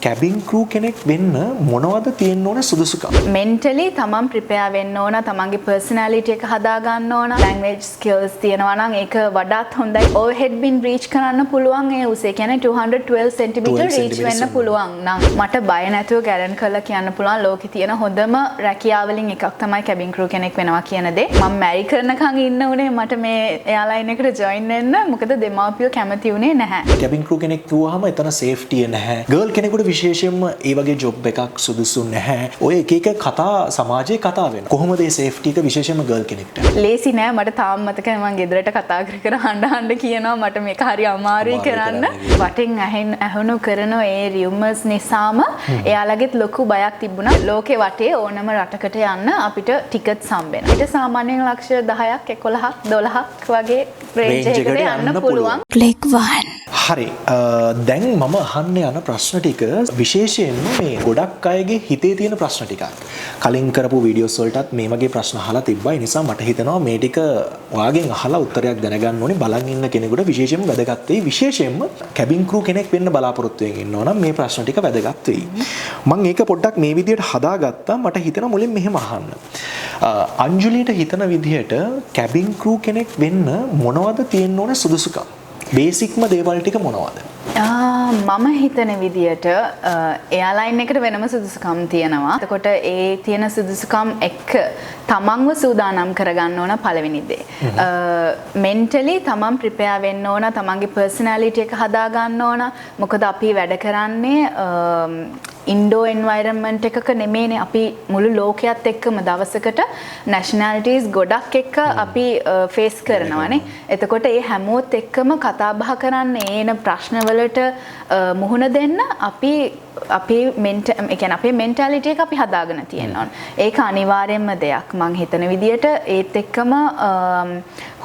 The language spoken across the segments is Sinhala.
කැබින් ක්‍රූ කෙනෙක් වෙන්න මොනවද තියෙන්න ඕන සුදුසුකම්? mentally තමන් prepare වෙන්න ඕන, තමන්ගේ personality එක හදා ගන්න ඕන, language skills තියෙනවා නම් ඒක වඩාත් හොඳයි. overhead bin reach කරන්න පුළුවන් ඒ උසේ කියන්නේ 212 cm reach වෙන්න පුළුවන් නම් මට බය නැතුව ගැරන්ට් කරලා කියන්න පුළුවන් ලෝකේ තියෙන හොඳම රැකියාවලින් එකක් තමයි කැබින් ක්‍රූ කෙනෙක් වෙනවා කියන දේ. මම මැරි කරනකන් ඉන්න උනේ මට මේ එයාලයින් එකට join වෙන්න. මොකද දෙමාපියෝ කැමති උනේ නැහැ. කැබින් ක්‍රූ කෙනෙක් කිව්වහම එතන safety නැහැ. ගර්ල් කෙනෙකුට විශේෂයෙන්ම ඒ වගේ ජොබ් එකක් සුදුසු නැහැ. ඔය එක එක කතා සමාජයේ කතා වෙනවා. කොහොමද මේ safety එක විශේෂයෙන්ම ගර්ල් කෙනෙක්ට? ලේසි නෑ. මට තාම මතකයි මම ගෙදරට කතා කර හඬ කියනවා මට මේක හරි අමාරුයි කරන්න. වටින් ඇහුණු කරන ඒ රියුමර්ස් නිසාම එයාලගෙත් ලොකු බයක් තිබුණා. ලෝකේ වටේ ඕනම රටකට යන්න අපිට ටිකට්ස් හම්බෙනවා. ඊට සාමාන්‍යයෙන් ලක්ෂ 10ක් 11ක් 12ක් වගේ රේන්ජ් එකකට යන්න පුළුවන්. Click 1. හරි. දැන් මම අහන්න යන ප්‍රශ්න ටික විශේෂයෙන්ම මේ ගොඩක් අයගේ හිතේ තියෙන ප්‍රශ්න ටිකක්. කලින් කරපු වීඩියෝස් වලටත් මේ වගේ ප්‍රශ්න අහලා තිබ්බා. ඒ නිසා මට හිතෙනවා මේ ටික ඔයාගෙන් අහලා උත්තරයක් දැනගන්න ඕනේ. බලන් ඉන්න කෙනෙකුට විශේෂයෙන්ම වැදගත් වෙයි. විශේෂයෙන්ම කැබින් ක්‍රූ කෙනෙක් වෙන්න බලාපොරොත්තු වෙමින් ඉන්නවා නම් මේ ප්‍රශ්න ටික වැදගත් වෙයි. මම ඒක පොඩ්ඩක් මේ විදිහට හදාගත්තා. මට හිතෙනවා මුලින් මෙහෙම අහන්න. අංජලිට හිතන විදිහට කැබින් ක්‍රූ කෙනෙක් වෙන්න මොනවද තියෙන්න ඕන සුදුසුකම්? බේසික්ම දේවල් ටික මොනවද? මම හිතන විදියට එයාලයින් එකට වෙනම සුදුසුකම් තියෙනවා. එතකොට ඒ තියෙන සුදුසුකම් එක්ක තමන්ව සූදානම් කරගන්න ඕන පළවෙනි දේ. mentally තමන් prepare වෙන්න ඕන, තමන්ගේ personality එක හදා ගන්න ඕන. මොකද අපි වැඩ කරන්නේ ඉන්ඩෝ එන්වයරන්මන්ට් එකක නෙමෙයිනේ. අපි මුළු ලෝකයේත් එක්කම දවසකට nationalities ගොඩක් එක්ක අපි ෆේස් කරනවානේ. එතකොට ඒ හැමෝත් එක්කම කතා බහ කරන්න ඒන ප්‍රශ්න වලට මුහුණ දෙන්න අපේ මෙන්ටැලිටි එක අපි හදාගෙන තියෙන්න ඕන. ඒක අනිවාර්යයෙන්ම දෙයක්. මං හිතන විදියට ඒත් එක්කම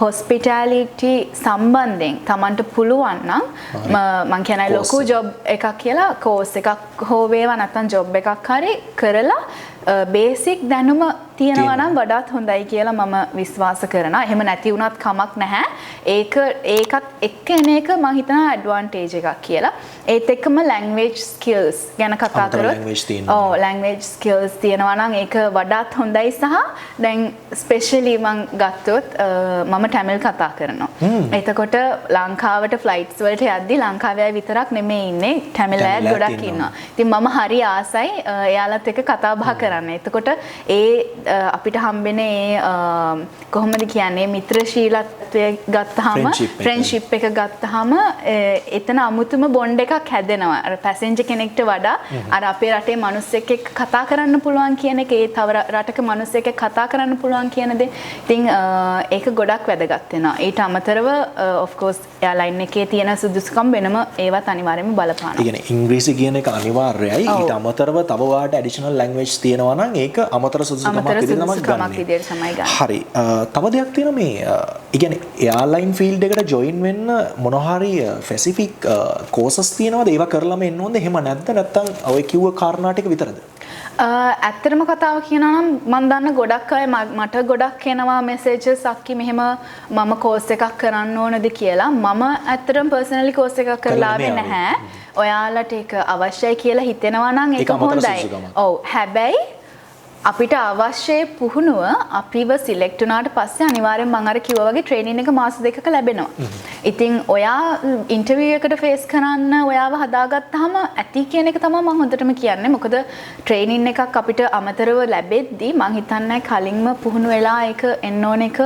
hospitality සම්බන්ධයෙන් Tamanට පුළුවන් නම් මං කියන්නේ ලොකු ජොබ් එකක් කියලා කෝස් එකක් හෝ වේවා නැත්නම් ජොබ් එකක් හරි කරලා බේසික් දැනුම තියෙනවා නම් වඩාත් හොඳයි කියලා මම විශ්වාස කරනවා. එහෙම නැති වුණත් කමක් නැහැ. ඒකත් එක්ක එන එක මම හිතනවා ඇඩ්වාන්ටේජ් එකක් කියලා. ඒත් එක්කම language skills ගැන කතා කරොත් language skills තියෙනවා නම් ඒක වඩාත් හොඳයි. සහ දැන් ස්පෙෂලි මම ගත්තොත් මම තමිල් කතා කරනවා. එතකොට ලංකාවට ෆ්ලයිට්ස් වලට යද්දි ලංකාවේ අය විතරක් නෙමෙයි ඉන්නේ. තමිල් අය ගොඩක් ඉන්නවා. ඉතින් මම හරි ආසයි එයාලත් එක්ක කතා බහ කරන්න. එතකොට අපිට හම්බෙන කොහොමද කියන්නේ මිත්‍රශීලත්වය ගත්තාම ෆ්‍රෙන්ඩ්ෂිප් එක ගත්තාම එතන අමුතුම බොන්ඩ් එකක් හැදෙනවා. අර පැසෙන්ජර් කෙනෙක්ට වඩා අර අපේ රටේ මිනිස්සෙක් එක්ක කතා කරන්න පුළුවන් කියන එක, ඒ තව රටක මිනිස්සෙක් එක්ක කතා කරන්න පුළුවන් කියන දේ. ඉතින් ඒක ගොඩක් වැදගත් වෙනවා. ඊට අමතරව of course එයාලයින් එකේ තියෙන සුදුසුකම් වෙනම ඒවත් අනිවාර්යයෙන්ම බලපානවා. ඒ කියන්නේ ඉංග්‍රීසි කියන එක අනිවාර්යයි. ඊට අමතරව තව වාට ඇඩිෂනල් ලැන්ග්වේජ් තියෙනවා නම් ඒක අමතර සුදුසුකමක් විදිහට තමයි ගන්න. හරි. තව දෙයක් තියෙනවා මේ ඒ කියන්නේ එයාලයින් ෆීල්ඩ් එකට ජොයින් වෙන්න මොනවා හරි ස්පෙસિෆික් කෝසස් තියෙනවද? ඒවා කරලාම එන්න ඕනද? එහෙම නැත්නම් ඔය කිව්ව කාරණා ටික විතරද? ඇත්තටම කතාව කියනවා නම් මම දන්න ගොඩක් අය මට ගොඩක් එනවා මෙසේජස් අක්කි මෙහෙම මම කෝස් එකක් කරන්න ඕනද කියලා. මම ඇත්තටම පර්සනලි කෝස් එකක් කරලා ආවේ නැහැ. ඔයාලට ඒක අවශ්‍යයි කියලා හිතෙනවා නම් ඒක හොඳයි. ඔව්. හැබැයි අපිට අවශ්‍ය පුහුණුව අපිව සිලෙක්ට් වුණාට පස්සේ අනිවාර්යෙන් මම අර කිව්වා වගේ ට්‍රේනින් එක මාස දෙකක ලැබෙනවා. ඉතින් ඔයා ඉන්ටර්විව් එකට ෆේස් කරන්න ඔයාව හදාගත්තාම ඇති කියන එක තමයි මම හොඳටම කියන්නේ. මොකද ට්‍රේනින් එකක් අපිට අමතරව ලැබෙද්දී මම හිතන්නේ කලින්ම පුහුණු වෙලා ඒක එන්න ඕන එක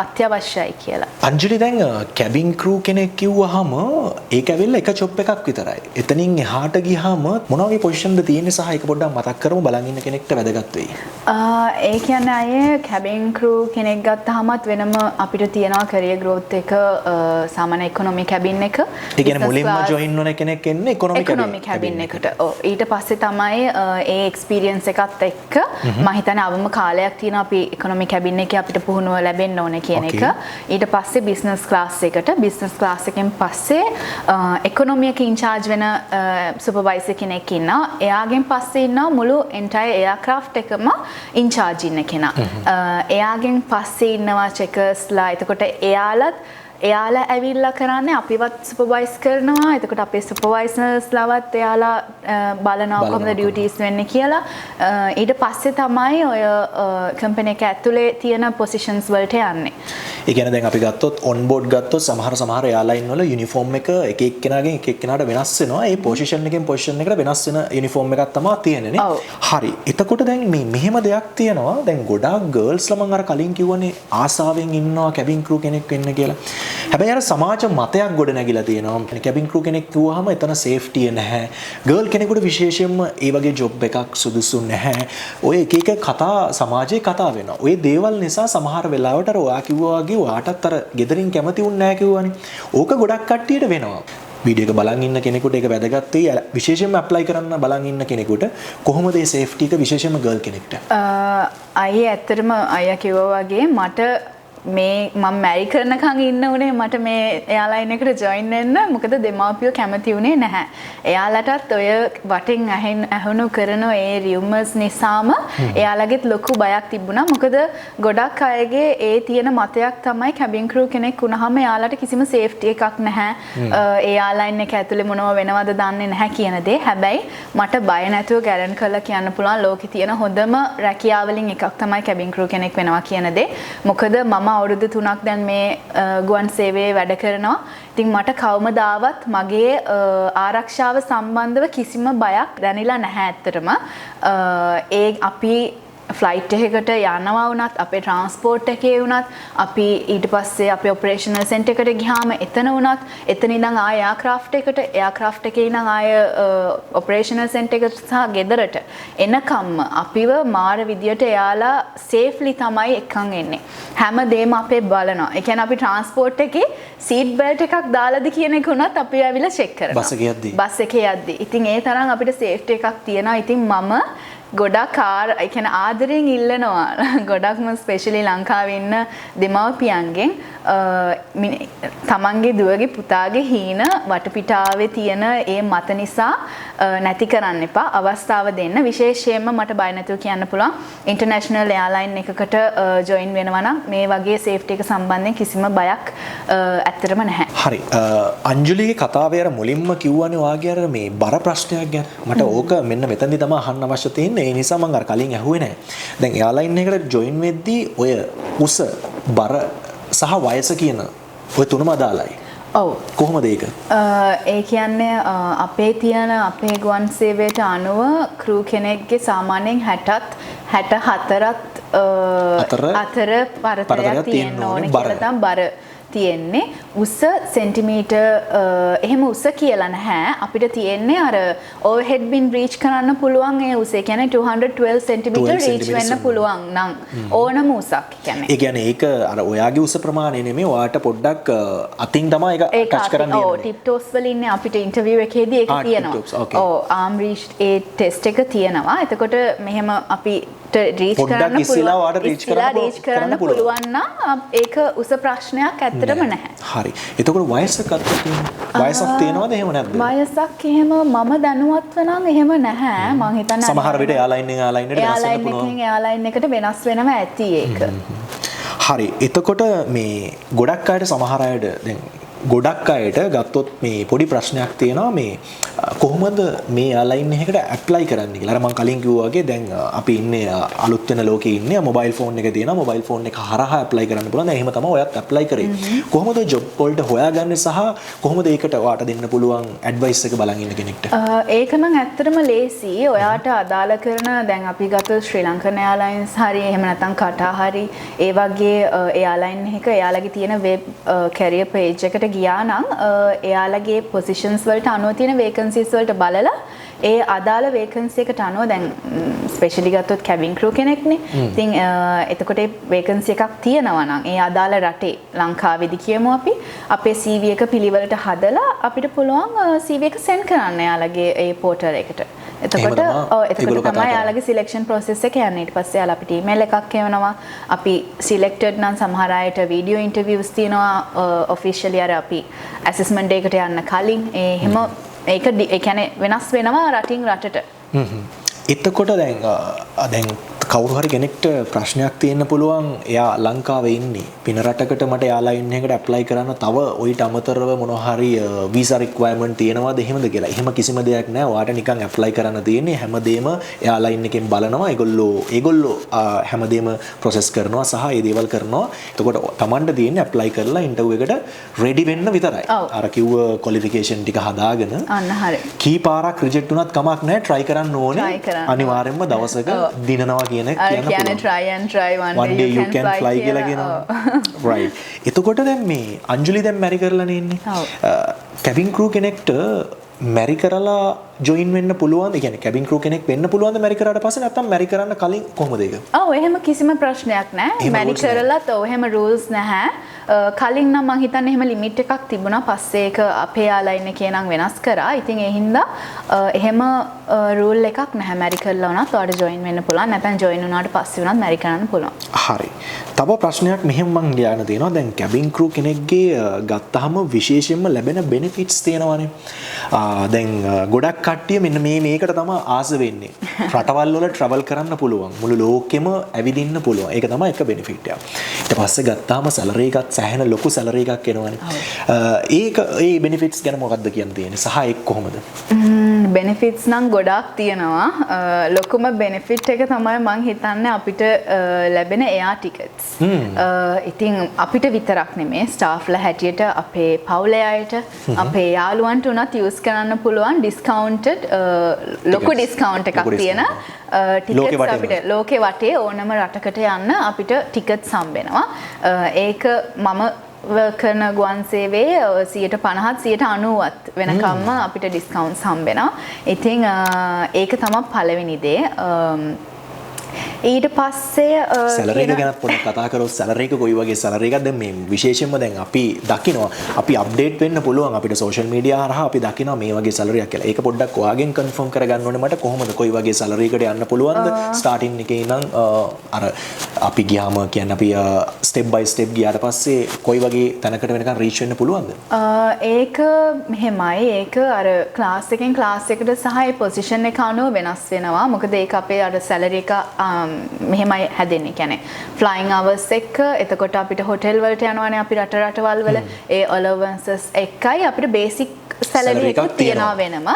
අත්‍යවශ්‍යයි කියලා. අංජලි දැන් කැබින් ක්‍රූ කෙනෙක් කිව්වහම ඒක ඇවිල්ලා එක ජොබ් එකක් විතරයි. එතනින් එහාට ගියාම මොන වගේ පොසිෂන්ද තියෙන්නේ සහ ඒක පොඩ්ඩක් මතක් කරමු බලන් ඉන්න කෙනෙක්ට වැදගත් වෙයි. ඒ කියන්නේ අය කැබින් ක්‍රූ කෙනෙක් ගත්තාමත් වෙනම අපිට තියෙනවා කැරියර් ග්‍රෝත් එක සාමාන්‍ය ඉකොනොමි කැබින් එක. ඒ කියන්නේ මුලින්ම ජොයින් වෙන කෙනෙක් එන්නේ ඉකොනොමි කැබින් එකට. ඔව් ඊට පස්සේ තමයි ඒ එක්ස්පීරියන්ස් එකත් එක්ක මම හිතන්නේ අවම කාලයක් තියෙනවා අපි ඉකොනොමි කැබින් එකේ අපිට පුහුණුව ලැබෙන්න ඕනේ කියන එක. ඊට පස්සේ බිස්නස් ක්ලාස් එකට බිස්නස් ක්ලාස් එකෙන් පස්සේ ඉකොනොමි එකේ ඉන්චාර්ජ් වෙන සුපර්වයිසර් කෙනෙක් ඉන්නවා. එයාගෙන් පස්සේ ඉන්නවා මුළු එන්ටයර් එයාක්‍රාෆ්ට් එකම ඉන්චාර්ජ් ඉන්න කෙනා. එයාගෙන් පස්සේ ඉන්නවා චෙකර්ස්ලා. එතකොට එයාලත් එයාලා ඇවිල්ලා කරන්නේ අපිවත් සුපර්වයිස් කරනවා. එතකොට අපේ සුපර්වයිසර්ස්ලාවත් එයාලා බලනවා කොහොමද ඩියුටිස් වෙන්නේ කියලා. ඊට පස්සේ තමයි ඔය කම්පැනි එක ඇතුලේ තියෙන පොසිෂන්ස් වලට යන්නේ. ඒ කියන්නේ දැන් අපි ගත්තොත් ඔන් බෝඩ් ගත්තොත් සමහර එයාලයින් වල යුනිෆෝම් එක එක එක්කෙනාගෙන් එක එක්කෙනාට වෙනස් වෙනවා. ඒ පොසිෂන් එකෙන් පොසිෂන් එකට වෙනස් වෙන යුනිෆෝම් එකක් තමයි තියෙන්නේ නේ. හරි. එතකොට දැන් මේ මෙහෙම දෙයක් තියෙනවා. දැන් ගොඩාක් ගර්ල්ස්ලා මම අර කලින් කිව්වනේ ආසාවෙන් ඉන්නවා කැබින් ක්‍රූ කෙනෙක් වෙන්න කියලා. හැබැයි අර සමාජ මතයක් ගොඩ නැගිලා තියෙනවා. කැබින් ක්‍රූ කෙනෙක් කිව්වහම එතන සේෆ්ටිය නැහැ. ගර්ල් කෙනෙකුට විශේෂයෙන්ම ඒ වගේ ජොබ් එකක් සුදුසු නැහැ. ඔය එක එක කතා සමාජයේ කතා වෙනවා. ඔය දේවල් නිසා සමහර වෙලාවට අර ඔයා කිව්වා වගේ ඔයාටත් අර ගෙදරින් කැමති වුණ නැහැ කිව්වනේ. ඕක ගොඩක් කට්ටියට වෙනවා. වීඩියෝ එක බලන් ඉන්න කෙනෙකුට ඒක වැදගත් වෙයි. විශේෂයෙන්ම ඇප්ලයි කරන්න බලන් ඉන්න කෙනෙකුට කොහොමද මේ සේෆ්ටි එක විශේෂයෙන්ම ගර්ල් කෙනෙක්ට? අයියේ ඇත්තටම අයියා කිව්වා වගේ මට මේ මම මැරි කරනකන් ඉන්න උනේ මට මේ එයාලයින් එකට ජොයින් වෙන්න. මොකද දෙමාපියෝ කැමති උනේ නැහැ. එයාලටත් ඔය වටින් ඇහුණු කරන ඒ රියුමර්ස් නිසාම එයාලගෙත් ලොකු බයක් තිබුණා. මොකද ගොඩක් අයගේ ඒ තියෙන මතයක් තමයි කැබින් ක්‍රූ කෙනෙක් වුණාම එයාලට කිසිම සේෆ්ටි එකක් නැහැ. එයාලයින් එක ඇතුලේ මොනව වෙනවද දන්නේ නැහැ කියන දේ. හැබැයි මට බය නැතුව ගැරන් කරලා කියන්න පුළුවන් ලෝකේ තියෙන හොඳම රැකියාවලින් එකක් තමයි කැබින් ක්‍රූ කෙනෙක් වෙනවා කියන දේ. මොකද මම අවුරුදු 3ක් දැන් මේ ගුවන් සේවයේ වැඩ කරනවා. ඉතින් මට කවමදාවත් මගේ ආරක්ෂාව සම්බන්ධව කිසිම බයක් දැනෙලා නැහැ ඇත්තටම. ඒ අපි ෆ්ලයිට් එකකට යනවා වුණත් අපේ ට්‍රාන්ස්පෝර්ට් එකේ වුණත් අපි ඊට පස්සේ අපේ ඔපරේෂනල් සෙන්ටර් එකට ගියාම එතන වුණත් එතන ඉඳන් ආය එයාක්‍රාෆ්ට් එකට එයාක්‍රාෆ්ට් එකේ ඉඳන් ආය ඔපරේෂනල් සෙන්ටර් එකට සහ ගෙදරට එනකම්ම අපිව මාර විදියට එයාලා සේෆ්ලි තමයි එක්කන් එන්නේ. හැමදේම අපේ බලනවා. ඒ කියන්නේ අපි ට්‍රාන්ස්පෝර්ට් එකේ සීට් බෙල්ට් එකක් දාලාද කියන එක උනත් අපි ඇවිල්ලා චෙක් කරනවා. බස් එකේ යද්දි. ඉතින් ඒ තරම් අපිට සේෆ්ටි එකක් තියෙනවා. ඉතින් මම ගොඩක් ඒ කියන්නේ ආදරෙන් ඉල්ලනවා. ගොඩක්ම ස්පෙෂලි ලංකාවේ ඉන්න දෙමව්පියන්ගෙන් තමන්ගේ දුවගේ පුතාගේ හීන වටපිටාවේ තියෙන ඒ මත නිසා නැති කරන්න එපා. අවස්ථාව දෙන්න. විශේෂයෙන්ම මට බය නැතුව කියන්න පුළුවන් ඉන්ටර්නැෂනල් එයාලයින් එකකට ජොයින් වෙනවා නම් මේ වගේ සේෆ්ටි එක සම්බන්ධයෙන් කිසිම බයක් ඇත්තටම නැහැ. හරි. අංජලිගේ කතාවේ අර මුලින්ම කිව්වනේ වාගේ අර මේ බර ප්‍රශ්නයක් ගැන. මට ඕක මෙන්න මෙතනදී තමයි අහන්න අවශ්‍ය තියෙන්නේ. ඒ නිසා මම අර කලින් ඇහුවේ නැහැ. දැන් එයාලයින් එකට ජොයින් වෙද්දී ඔය උස බර සහ වයස කියන ඔය තුනම අදාළයි. ඔව්. කොහොමද ඒක? ඒ කියන්නේ අපේ තියෙන අපේ ගුවන් සේවයට අනුව ක්‍රූ කෙනෙක්ගේ සාමාන්‍යයෙන් 60ත් 64ත් අතර පරතරයක් තියෙන්න ඕනේ කියලා තමයි බර තියෙන්නේ. උස සෙන්ටිමීටර් එහෙම උස කියලා නැහැ. අපිට තියෙන්නේ අර ඕවර්හෙඩ් බින් රීච් කරන්න පුළුවන් ඒ උස. ඒ කියන්නේ 212 සෙන්ටිමීටර් රීච් වෙන්න පුළුවන් නම් ඕනම උසක් කියන්නේ. ඒ කියන්නේ ඒක අර ඔයාගේ උස ප්‍රමාණය නෙමෙයි. ඔයාට පොඩ්ඩක් අතින් තමයි ඒක ටච් කරන්න ඕනේ. ඔව් ටිප් ටෝස් වල ඉන්නේ අපිට ඉන්ටර්විව් එකේදී ඒක තියෙනවා. ඔව් ආම් රීච් ඒ ටෙස්ට් එක තියෙනවා. එතකොට මෙහෙම අපි රීච් කරන්න පුළුවන් නම් ඒක උස ප්‍රශ්නයක් ඇත්තටම නැහැ. හරි. එතකොට වයසක් වයසක් තියෙනවද එහෙම නැද්ද? වයසක් එහෙම මම දැනුවත්ව නම් එහෙම නැහැ. මං හිතන්නේ සමහර විට එයාලයින් එකට වෙනස් වෙන්න පුළුවන්. එයාලයින් එකට වෙනස් වෙනවා ඇති ඒක. හරි. එතකොට මේ ගොඩක් අයට සමහර අයට දැන් ගොඩක් අයට ගත්තොත් මේ පොඩි ප්‍රශ්නයක් තියෙනවා මේ කොහොමද මේ එයාලයින් එකකට ඇප්ලයි කරන්න කියලා. අර මම කලින් කිව්වා වගේ දැන් අපි ඉන්නේ අලුත් වෙන ලෝකේ ඉන්නේ. මොබයිල් ෆෝන් එක තියෙනවා. මොබයිල් ෆෝන් එක හරහා ඇප්ලයි කරන්න පුළුවන්. දැන් එහෙම තමයි ඔයත් ඇප්ලයි කරේ. කොහොමද ජොබ් වලට හොයාගන්නේ සහ කොහොමද ඒකට ඔයාට දෙන්න පුළුවන් ඇඩ්වයිස් එක බලන් ඉන්න කෙනෙක්ට? ඒක නම් ඇත්තටම ලේසි. ඔයාට අදාළ කරන දැන් අපි ගත්ත ශ්‍රී ලංකන් එයාලයින්ස් හරි එහෙම නැත්නම් කටා හරි ඒ වගේ එයාලයින් එක එයාලගේ තියෙන වෙබ් කැරියර් පේජ් එකට ගියා නම් එයාලගේ පොසිෂන්ස් වලට අනුව තියෙන වේකන්සිස් වලට බලලා ඒ අදාළ වේකන්සි එකට අනුව දැන් ස්පෙෂලි ගත්තොත් කැබින් ක්‍රූ කෙනෙක්නේ. ඉතින් එතකොට ඒ වේකන්සි එකක් තියෙනවා නම් ඒ අදාළ රටේ ලංකාවේදී කියමු අපි අපේ CV එක පිළිවෙලට හදලා අපිට පුළුවන් CV එක සෙන්ඩ් කරන්න එයාලගේ ඒ පෝටල් එකට. එතකොට තමයි යාලගේ සිලෙක්ෂන් ප්‍රොසෙස් එක යන්නේ. ඊට පස්සේ යාලා අපිට ඊමේල් එකක් එවනවා. අපි සිලෙක්ටඩ් නම් සමහර අයට වීඩියෝ ඉන්ටර්විව්ස් තියෙනවා ඔෆිෂියලි අර අපි ඇසෙස්මන්ට් එකකට යන්න කලින්. එහෙම ඒක ඒ කියන්නේ වෙනස් වෙනවා රටින් රටට. එතකොට දැන් කවුරු හරි කෙනෙක්ට ප්‍රශ්නයක් තියෙන්න පුළුවන් එයා ලංකාවේ ඉන්නේ පින රටකට මට එයාලා ඉන්න එකට ඇප්ලයි කරන්න තව ඔයිට අමතරව මොනවා හරි වීසා රික්වයර්මන්ට් තියෙනවද එහෙමද කියලා. එහෙම කිසිම දෙයක් නැහැ. ඔයාට නිකන් ඇප්ලයි කරන්න තියෙන්නේ හැමදේම එයාලා ඉන්න එකෙන් බලනවා. ඒගොල්ලෝ හැමදේම ප්‍රොසෙස් කරනවා සහ ඒ දේවල් කරනවා. එතකොට Tamanට තියෙන්නේ ඇප්ලයි කරලා ඉන්ටර්විව් එකට රෙඩි වෙන්න විතරයි. අර කිව්ව ක්වොලිෆිකේෂන් ටික හදාගෙන අන්න හරි. කී පාරක් රිජෙක්ට් වුණත් කමක් නැහැ. try කරන්න ඕනේ. අනිවාර්යෙන්ම දවසක දිනනවා කියන try and try one day you can fly කියලා කියනවා. right. එතකොට දැන් මේ අංජලි දැන් මැරි කරලානේ ඉන්නේ. කැබින් ක්‍රූ කෙනෙක්ට මැරි කරලා ජොයින් වෙන්න පුළුවන්ද? ඒ කියන්නේ කැබින් ක්‍රූ කෙනෙක් වෙන්න පුළුවන්ද මැරි කරාට පස්සේ නැත්නම් මැරි කරන්න කලින් කොහොමද ඒක? ඔව් එහෙම කිසිම ප්‍රශ්නයක් නැහැ. මැරි කරලත් ඔව් එහෙම rules නැහැ. කලින් නම් මං හිතන්නේ එහෙම ලිමිට් එකක් තිබුණා. පස්සේ ඒක අපේ යාලා ඉන්න කෙනා වෙනස් කරා. ඉතින් ඒ හින්දා එහෙම රූල් එකක් නැහැ. මැරි කරලා වුණත් ඔයාලට ජොයින් වෙන්න පුළුවන්. නැත්නම් ජොයින් වුණාට පස්සේ වුණත් මැරි කරන්න පුළුවන්. හරි. තව ප්‍රශ්නයක් මෙහෙම මං ලියන්න තියෙනවා. දැන් කැබින් ක්‍රූ කෙනෙක්ගේ ගත්තාම විශේෂයෙන්ම ලැබෙන බෙනිෆිට්ස් තියෙනවානේ. දැන් ගොඩක් කට්ටිය මෙන්න මේකට තමයි ආස වෙන්නේ. රටවල් වල ට්‍රැවල් කරන්න පුළුවන්. මුළු ලෝකෙම ඇවිදින්න පුළුවන්. ඒක තමයි එක බෙනිෆිට් එක. ඊට පස්සේ ගත්තාම සැලරි එකත් සෑහෙන ලොකු සැලරි එකක් එනවනේ. ඒ බෙනිෆිට්ස් ගැන මොකක්ද කියන්න තියෙන්නේ? සහ ඒක කොහොමද? බෙනිෆිට්ස් නම් ගොඩාක් තියෙනවා. ලොකුම බෙනිෆිට් එක තමයි මං හිතන්නේ අපිට ලැබෙන එයා ටිකට්ස්. ඉතින් අපිට විතරක් නෙමේ ස්ටාෆ්ලා හැටියට අපේ පවුලේ අයට අපේ යාළුවන්ට උනත් යූස් කරන්න පුළුවන් ඩිස්කවුන්ටඩ් ලොකු ඩිස්කවුන්ට් එකක් තියෙන ටිකට්ස් අපිට ලෝකේ වටේ ඕනම රටකට යන්න අපිට ටිකට්ස් හම්බෙනවා. ඒක මම කරන ගුවන් සේවයේ 50%-90% වෙනකම්ම අපිට ඩිස්කවුන්ට්ස් හම්බෙනවා. ඉතින් ඒක තමයි පළවෙනි දේ. ඊට පස්සේ සැලරි එක ගැන පොඩ්ඩක් කතා කරමු. සැලරි එක කොයි වගේ සැලරි එකක්ද? මේ විශේෂයෙන්ම දැන් අපි දකිනවා අපි අප්ඩේට් වෙන්න පුළුවන් අපිට සෝෂල් මීඩියා හරහා අපි දකිනවා මේ වගේ සැලරියක් කියලා. ඒක පොඩ්ඩක් ඔයාගෙන් කන්ෆර්ම් කරගන්න ඕනේ මට කොහොමද කොයි වගේ සැලරි එකට යන්න පුළුවන්ද? ස්ටාර්ටින් එකේ ඉඳන් අර අපි ගියාම කියන්නේ අපි ස්ටෙප් බයි ස්ටෙප් ගියාට පස්සේ කොයි වගේ තැනකට වෙනකන් රීච් වෙන්න පුළුවන්ද? ඒක මෙහෙමයි. ඒක අර ක්ලාස් එකෙන් ක්ලාස් එකට සහ ඒ පොසිෂන් එක අනුව වෙනස් වෙනවා. මොකද ඒක අපේ අර සැලරි එක මෙහෙමයි හැදෙන්නේ. කියන්නේ ෆ්ලයින් අවර්ස් එක එතකොට අපිට හොටෙල් වලට යනවානේ අපි රටවල් වල ඒ අලවන්සස් එකයි අපිට බේසික් සැලරි එකක් තියෙනවා වෙනම.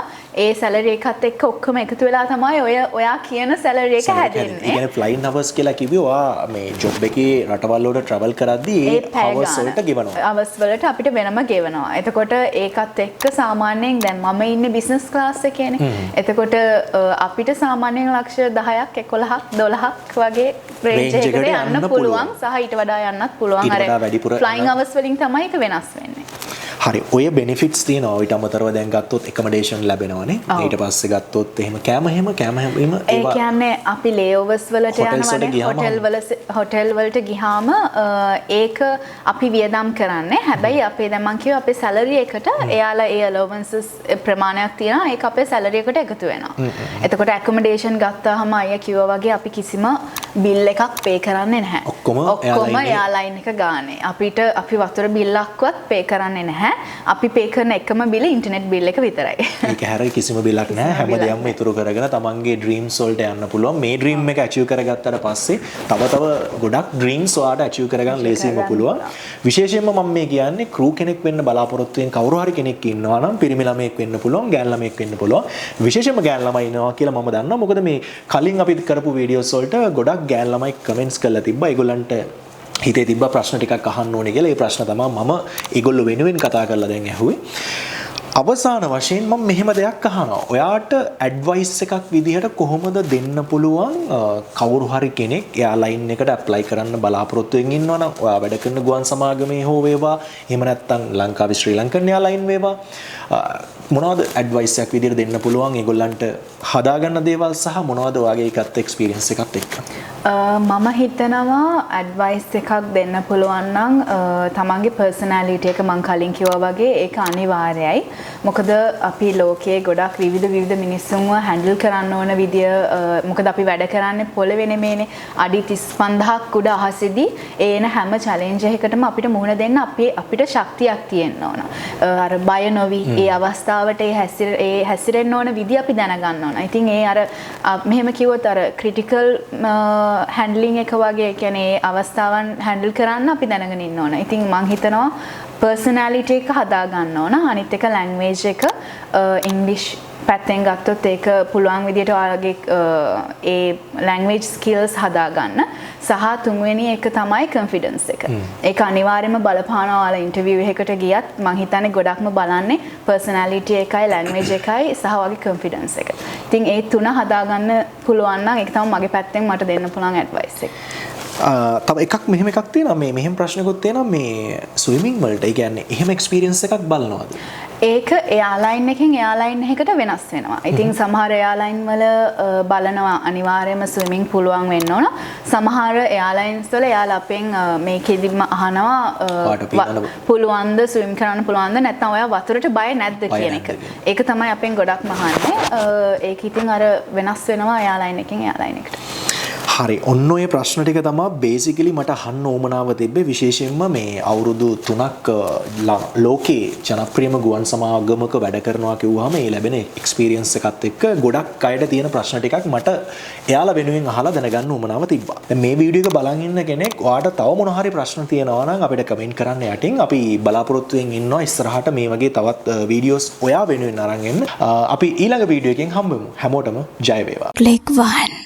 ඒ සැලරි එකත් එක්ක ඔක්කොම එකතු වෙලා තමයි ඔයා කියන සැලරි එක හැදෙන්නේ. ඒ කියන්නේ ෆ්ලයින් අවර්ස් කියලා කිව්වේ ඔයා මේ ජොබ් එකේ රටවල් වලට ට්‍රැවල් කරද්දී ඒ අවර්ස් වලට ගෙවනවා. අවර්ස් වලට අපිට වෙනම ගෙවනවා. එතකොට ඒකත් එක්ක සාමාන්‍යයෙන් දැන් මම ඉන්නේ බිස්නස් ක්ලාස් එකේනේ. එතකොට අපිට සාමාන්‍යයෙන් ලක්ෂ 10ක් 11ක් 12ක් වගේ රේන්ජ් එකකට යන්න පුළුවන් සහ ඊට වඩා යන්නත් පුළුවන්. අර ෆ්ලයින් අවර්ස් වලින් තමයි ඒක වෙනස් වෙන්නේ. හරි. ඔය බෙනිෆිට්ස් තියෙනවා. ඊට අමතරව දැන් ගත්තොත් එකමඩේෂන් ලැබෙනවනේ. ඊට පස්සේ ගත්තොත් එහෙම කෑම ඒ කියන්නේ අපි ලේઓවර්ස් වලට යනවනේ හොටෙල් වලට ගියාම ඒක අපි වියදම් කරන්නේ. හැබැයි අපේ දැන් මං කිව්වා අපේ සැලරි එකට එයාලා ඒ අලෝවන්සස් ප්‍රමාණයක් තියෙනවා. ඒක අපේ සැලරි එකට එකතු වෙනවා. එතකොට ඇකොමඩේෂන් ගත්තාම අය කිව්වා වගේ අපි කිසිම බිල් එකක් පේ කරන්නේ නැහැ. ඔක්කොම එයාලයින් එක ගානේ. අපි වතුර බිල්ලක්වත් පේ කරන්නේ නැහැ. අපි පේ කරන එකම බිල ඉන්ටර්නෙට් බිල් එක විතරයි. ඒක හැරෙයි කිසිම බිලක් නැහැ. හැමදේම ඉතුරු කරගෙන තමන්ගේ ඩ්‍රීම්ස් වලට යන්න පුළුවන්. මේ ඩ්‍රීම් එක ඇචීව් කරගත්තට පස්සේ තව ගොඩක් ඩ්‍රීම්ස් ඔයාලට ඇචීව් කරගන්න ලේසියෙන්ම පුළුවන්. විශේෂයෙන්ම මම මේ කියන්නේ ක්‍රූ කෙනෙක් වෙන්න බලාපොරොත්තු වෙන කවුරු හරි කෙනෙක් ඉන්නවා නම් පිරිමි ළමයෙක් වෙන්න පුළුවන්, ගෑනු ළමයෙක් වෙන්න පුළුවන්. විශේෂයෙන්ම ගෑනු ළමයි ඉන්නවා කියලා මම දන්නවා. මොකද මේ කලින් අපි කරපු වීඩියෝස් වලට ගොඩක් ගෑනු ළමයි කමෙන්ට්ස් කරලා තිබ්බා. ඒගොල්ලන්ට හිතේ තිබ්බ ප්‍රශ්න ටිකක් අහන්න ඕනේ කියලා. ඒ ප්‍රශ්න තමයි මම ඒගොල්ලෝ වෙනුවෙන් කතා කරලා දැන් ඇහුවේ. අවසාන වශයෙන් මම මෙහෙම දෙයක් අහනවා. ඔයාට ඇඩ්වයිස් එකක් විදිහට කොහොමද දෙන්න පුළුවන් කවුරු හරි කෙනෙක් එයා ලයින් එකට ඇප්ලයි කරන්න බලාපොරොත්තු වෙමින් ඉන්නවා නම් ඔයා වැඩ කරන ගුවන් සමාගමේ හෝ වේවා එහෙම නැත්නම් ලංකාවේ ශ්‍රී ලංකන් එයාලයින් වේවා මොනවද ඇඩ්වයිස් එකක් විදිහට දෙන්න පුළුවන් ඒගොල්ලන්ට හදාගන්න දේවල් සහ මොනවද ඔයාගේ එකත් එක්ස්පීරියන්ස් එකත් එක්ක? මම හිතනවා ඇඩ්වයිස් එකක් දෙන්න පුළුවන් නම් තමන්ගේ පර්සනැලිටි එක මං කලින් කිව්වා වගේ ඒක අනිවාර්යයි. මොකද අපි ලෝකයේ ගොඩක් විවිධ මිනිස්සුන්ව හැන්ඩල් කරන්න ඕන විදිය මොකද අපි වැඩ කරන්නේ පොළවේ නෙමෙයිනේ. අඩි 35ක් උඩ අහසේදී එන හැම චැලෙන්ජ් එකකටම අපිට මුහුණ දෙන්න අපිට ශක්තියක් තියෙන්න ඕන. අර බය නොවි ඒ අවස්ථාවට ඒ හැසිරෙන්න ඕන විදිය අපි දැනගන්න ඕන. ඉතින් ඒ අර මෙහෙම කිව්වොත් අර ක්‍රිටිකල් හැන්ඩලින් එක වගේ කියන්නේ අවස්ථාවන් හැන්ඩල් කරන්න අපි දැනගෙන ඉන්න ඕන. ඉතින් මං හිතනවා පර්සනැලිටි එක හදා ගන්න ඕන. අනිත් එක ලැන්ග්වේජ් එක ඉංග්ලිෂ් පැත්තෙන් ගත්තොත් ඒක පුළුවන් විදිහට ඔයාලගේ ඒ ලැන්ග්වේජ් ස්කිල්ස් හදා ගන්න. සහ තුන්වෙනි එක තමයි කොන්ෆිඩන්ස් එක. ඒක අනිවාර්යයෙන්ම බලපානවා ඔයාලා ඉන්ටර්විව් එකකට ගියත් මං හිතන්නේ ගොඩක්ම බලන්නේ පර්සනැලිටි එකයි ලැන්ග්වේජ් එකයි සහ ඔයාගේ කොන්ෆිඩන්ස් එක. ඉතින් ඒ තුන හදා ගන්න පුළුවන් නම් ඒක තමයි මගේ පැත්තෙන් මට දෙන්න පුළුවන් ඇඩ්වයිස් එක. තව එකක් මෙහෙම එකක් තියෙනවා මෙහෙම ප්‍රශ්නකුත් තියෙනවා මේ ස්විමින් වලට ඒ කියන්නේ එහෙම එක්ස්පීරියන්ස් එකක් බලනවාද? ඒක එයාලයින් එකෙන් එයාලයින් එකකට වෙනස් වෙනවා. ඉතින් සමහර එයාලයින් වල බලනවා අනිවාර්යයෙන්ම ස්විමින් පුළුවන් වෙන්න ඕන. සමහර එයාලයින්ස් වල එයාලා අපෙන් මේකෙදිම අහනවා පුළුවන්ද ස්විම් කරන්න පුළුවන්ද නැත්නම් ඔයා වතුරට බය නැද්ද කියන එක. ඒක තමයි අපෙන් ගොඩක්ම අහන්නේ. ඒක ඉතින් අර වෙනස් වෙනවා එයාලයින් එකෙන් එයාලයින් එකට. හරි ඔන්න ඔය ප්‍රශ්න ටික තමයි බේසිකලි මට අහන්න ඕමනාව තිබ්බේ විශේෂයෙන්ම මේ අවුරුදු 3ක් ලෝකේ ජනප්‍රියම ගුවන් සමාගමක වැඩ කරනවා කිව්වහම ඒ ලැබෙන එක්ස්පීරියන්ස් එකත් එක්ක ගොඩක් අයට තියෙන ප්‍රශ්න ටිකක් මට එයාලා වෙනුවෙන් අහලා දැනගන්න ඕමනාව තිබ්බා. දැන් මේ වීඩියෝ එක බලන් ඉන්න කෙනෙක් ඔයාට තව මොන හරි ප්‍රශ්න තියෙනවා නම් අපිට කමෙන්ට් කරන්න යටින් අපි බලාපොරොත්තු වෙමින් ඉන්නවා ඉස්සරහට මේ වගේ තවත් වීඩියෝස් ඔයා වෙනුවෙන් අරන් එන්න. අපි ඊළඟ වීඩියෝ එකෙන් හම්බෙමු. හැමෝටම ජය වේවා. Click 1